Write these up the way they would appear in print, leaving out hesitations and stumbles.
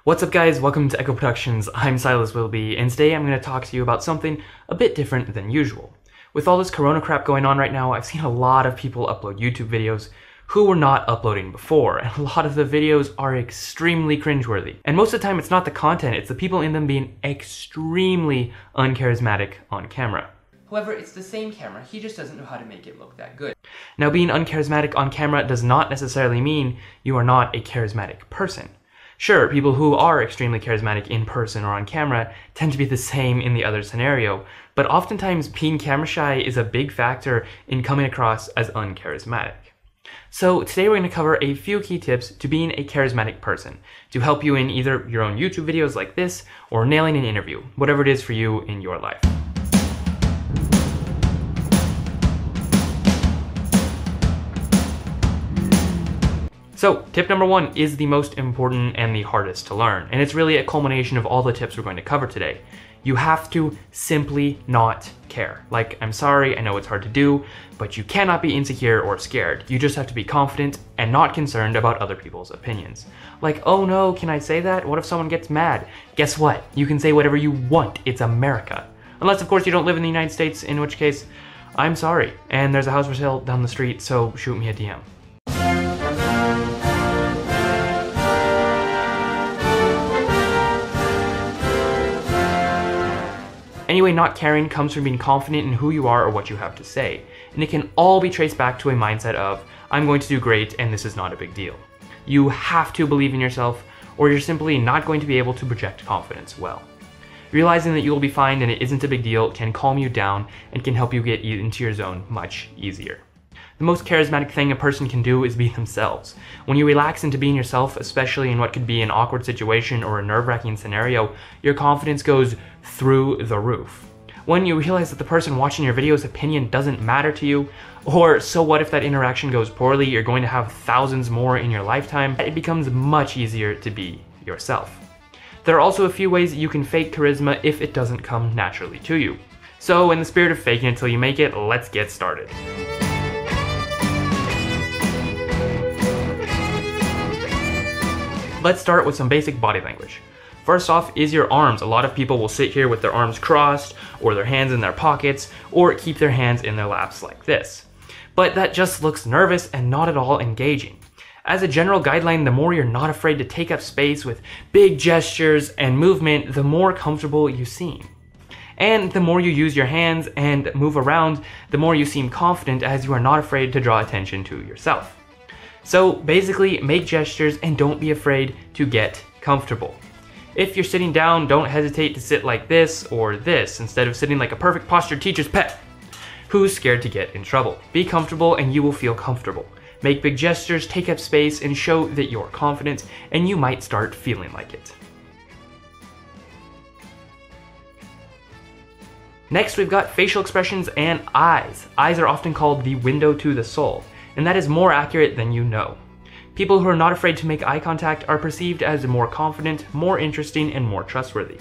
What's up guys, welcome to Echo Productions. I'm Silas Willoughby, and today I'm going to talk to you about something a bit different than usual. With all this corona crap going on right now, I've seen a lot of people upload YouTube videos who were not uploading before, and a lot of the videos are extremely cringeworthy. And most of the time it's not the content, it's the people in them being extremely uncharismatic on camera. However, it's the same camera, he just doesn't know how to make it look that good. Now, being uncharismatic on camera does not necessarily mean you are not a charismatic person. Sure, people who are extremely charismatic in person or on camera tend to be the same in the other scenario, but oftentimes being camera shy is a big factor in coming across as uncharismatic. So today we're going to cover a few key tips to being a charismatic person to help you in either your own YouTube videos like this or nailing an interview, whatever it is for you in your life. So, tip number one is the most important and the hardest to learn, and it's really a culmination of all the tips we're going to cover today. You have to simply not care. Like, I'm sorry, I know it's hard to do, but you cannot be insecure or scared. You just have to be confident and not concerned about other people's opinions. Like, oh no, can I say that? What if someone gets mad? Guess what? You can say whatever you want. It's America. Unless, of course, you don't live in the United States, in which case, I'm sorry. And there's a house for sale down the street, so shoot me a DM. Anyway, not caring comes from being confident in who you are or what you have to say, and it can all be traced back to a mindset of, I'm going to do great and this is not a big deal. You have to believe in yourself, or you're simply not going to be able to project confidence well. Realizing that you will be fine and it isn't a big deal can calm you down and can help you get into your zone much easier. The most charismatic thing a person can do is be themselves. When you relax into being yourself, especially in what could be an awkward situation or a nerve-wracking scenario, your confidence goes through the roof. When you realize that the person watching your video's opinion doesn't matter to you, or so what if that interaction goes poorly, you're going to have thousands more in your lifetime, it becomes much easier to be yourself. There are also a few ways you can fake charisma if it doesn't come naturally to you. So in the spirit of faking it till you make it, let's get started. Let's start with some basic body language. First off is your arms. A lot of people will sit here with their arms crossed, or their hands in their pockets, or keep their hands in their laps like this. But that just looks nervous and not at all engaging. As a general guideline, the more you're not afraid to take up space with big gestures and movement, the more comfortable you seem. And the more you use your hands and move around, the more you seem confident as you are not afraid to draw attention to yourself. So basically, make gestures and don't be afraid to get comfortable. If you're sitting down, don't hesitate to sit like this or this instead of sitting like a perfect postured teacher's pet who's scared to get in trouble. Be comfortable and you will feel comfortable. Make big gestures, take up space, and show that you're confident, and you might start feeling like it. Next, we've got facial expressions and eyes. Eyes are often called the window to the soul, and that is more accurate than you know. People who are not afraid to make eye contact are perceived as more confident, more interesting, and more trustworthy.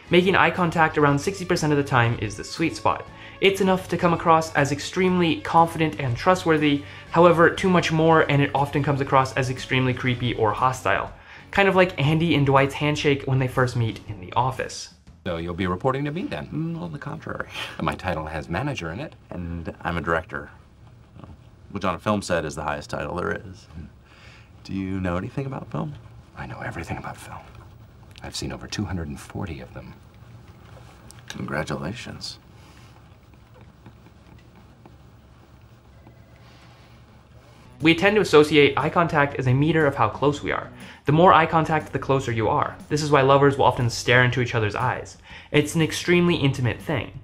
Making eye contact around 60% of the time is the sweet spot. It's enough to come across as extremely confident and trustworthy, however, too much more and it often comes across as extremely creepy or hostile. Kind of like Andy and Dwight's handshake when they first meet in the office. So you'll be reporting to me then? On the contrary. My title has manager in it, and I'm a director. Which on a film set is the highest title there is. Do you know anything about film? I know everything about film. I've seen over 240 of them. Congratulations. We tend to associate eye contact as a meter of how close we are. The more eye contact, the closer you are. This is why lovers will often stare into each other's eyes. It's an extremely intimate thing.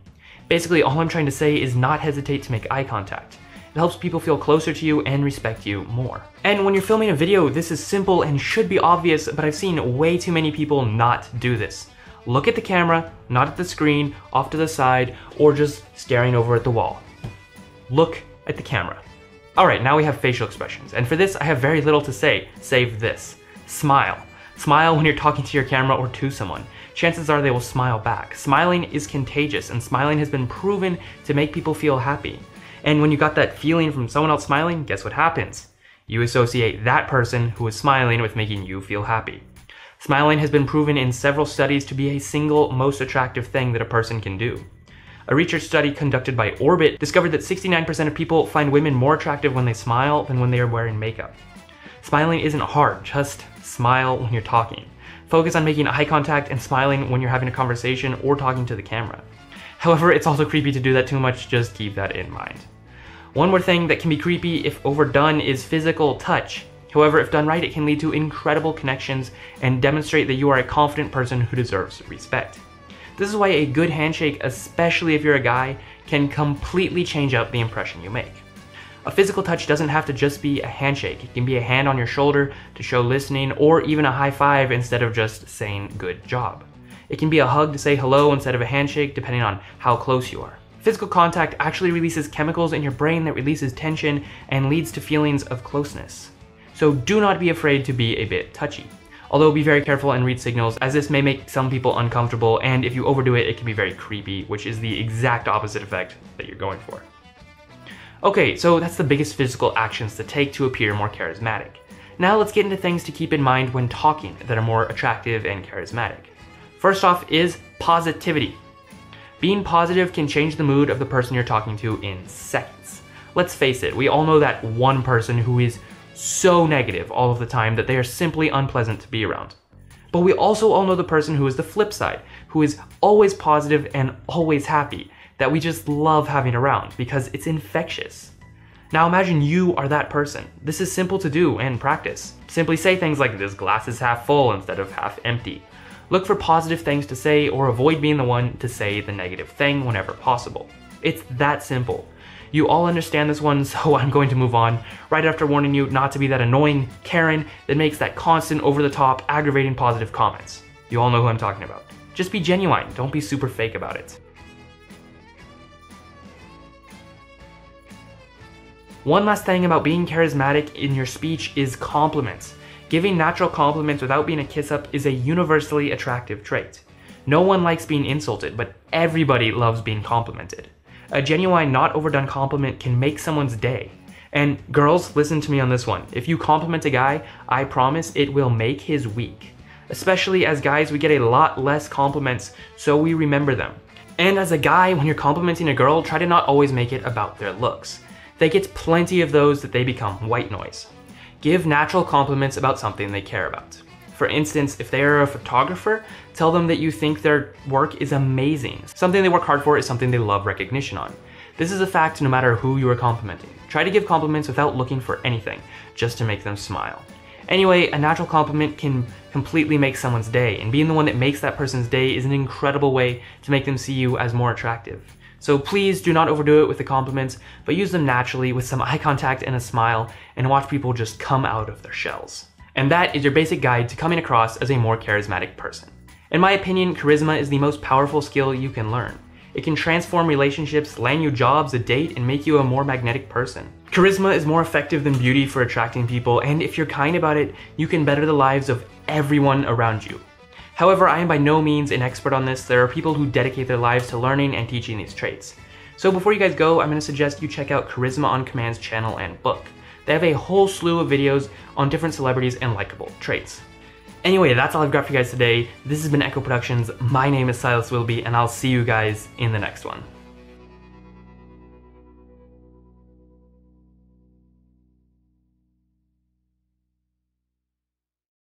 Basically, all I'm trying to say is not hesitate to make eye contact. It helps people feel closer to you and respect you more. And when you're filming a video, this is simple and should be obvious, but I've seen way too many people not do this. Look at the camera, not at the screen, off to the side, or just staring over at the wall. Look at the camera. Alright, now we have facial expressions, and for this I have very little to say, save this. Smile. Smile when you're talking to your camera or to someone. Chances are they will smile back. Smiling is contagious, and smiling has been proven to make people feel happy. And when you got that feeling from someone else smiling, guess what happens? You associate that person who is smiling with making you feel happy. Smiling has been proven in several studies to be a single most attractive thing that a person can do. A research study conducted by Orbit discovered that 69% of people find women more attractive when they smile than when they are wearing makeup. Smiling isn't hard, just smile when you're talking. Focus on making eye contact and smiling when you're having a conversation or talking to the camera. However, it's also creepy to do that too much, just keep that in mind. One more thing that can be creepy if overdone is physical touch. However, if done right, it can lead to incredible connections and demonstrate that you are a confident person who deserves respect. This is why a good handshake, especially if you're a guy, can completely change up the impression you make. A physical touch doesn't have to just be a handshake. It can be a hand on your shoulder to show listening, or even a high five instead of just saying good job. It can be a hug to say hello instead of a handshake, depending on how close you are. Physical contact actually releases chemicals in your brain that releases tension and leads to feelings of closeness. So do not be afraid to be a bit touchy. Although be very careful and read signals, as this may make some people uncomfortable, and if you overdo it, it can be very creepy, which is the exact opposite effect that you're going for. Okay, so that's the biggest physical actions to take to appear more charismatic. Now let's get into things to keep in mind when talking that are more attractive and charismatic. First off is positivity. Being positive can change the mood of the person you're talking to in seconds. Let's face it, we all know that one person who is so negative all of the time that they are simply unpleasant to be around. But we also all know the person who is the flip side, who is always positive and always happy, that we just love having around because it's infectious. Now imagine you are that person. This is simple to do and practice. Simply say things like, "This glass is half full" instead of half empty. Look for positive things to say or avoid being the one to say the negative thing whenever possible. It's that simple. You all understand this one, so I'm going to move on right after warning you not to be that annoying Karen that makes that constant over-the-top aggravating positive comments. You all know who I'm talking about. Just be genuine, don't be super fake about it. One last thing about being charismatic in your speech is compliments. Giving natural compliments without being a kiss-up is a universally attractive trait. No one likes being insulted, but everybody loves being complimented. A genuine, not overdone compliment can make someone's day. And girls, listen to me on this one. If you compliment a guy, I promise it will make his week. Especially as guys, we get a lot less compliments, so we remember them. And as a guy, when you're complimenting a girl, try to not always make it about their looks. They get plenty of those that they become white noise. Give natural compliments about something they care about. For instance, if they are a photographer, tell them that you think their work is amazing. Something they work hard for is something they love recognition on. This is a fact no matter who you are complimenting. Try to give compliments without looking for anything, just to make them smile. Anyway, a natural compliment can completely make someone's day, and being the one that makes that person's day is an incredible way to make them see you as more attractive. So please do not overdo it with the compliments, but use them naturally with some eye contact and a smile, and watch people just come out of their shells. And that is your basic guide to coming across as a more charismatic person. In my opinion, charisma is the most powerful skill you can learn. It can transform relationships, land you jobs, a date, and make you a more magnetic person. Charisma is more effective than beauty for attracting people, and if you're kind about it, you can better the lives of everyone around you. However, I am by no means an expert on this. There are people who dedicate their lives to learning and teaching these traits. So before you guys go, I'm going to suggest you check out Charisma on Command's channel and book. They have a whole slew of videos on different celebrities and likable traits. Anyway, that's all I've got for you guys today. This has been Echo Productions. My name is Silas Willoughby, and I'll see you guys in the next one.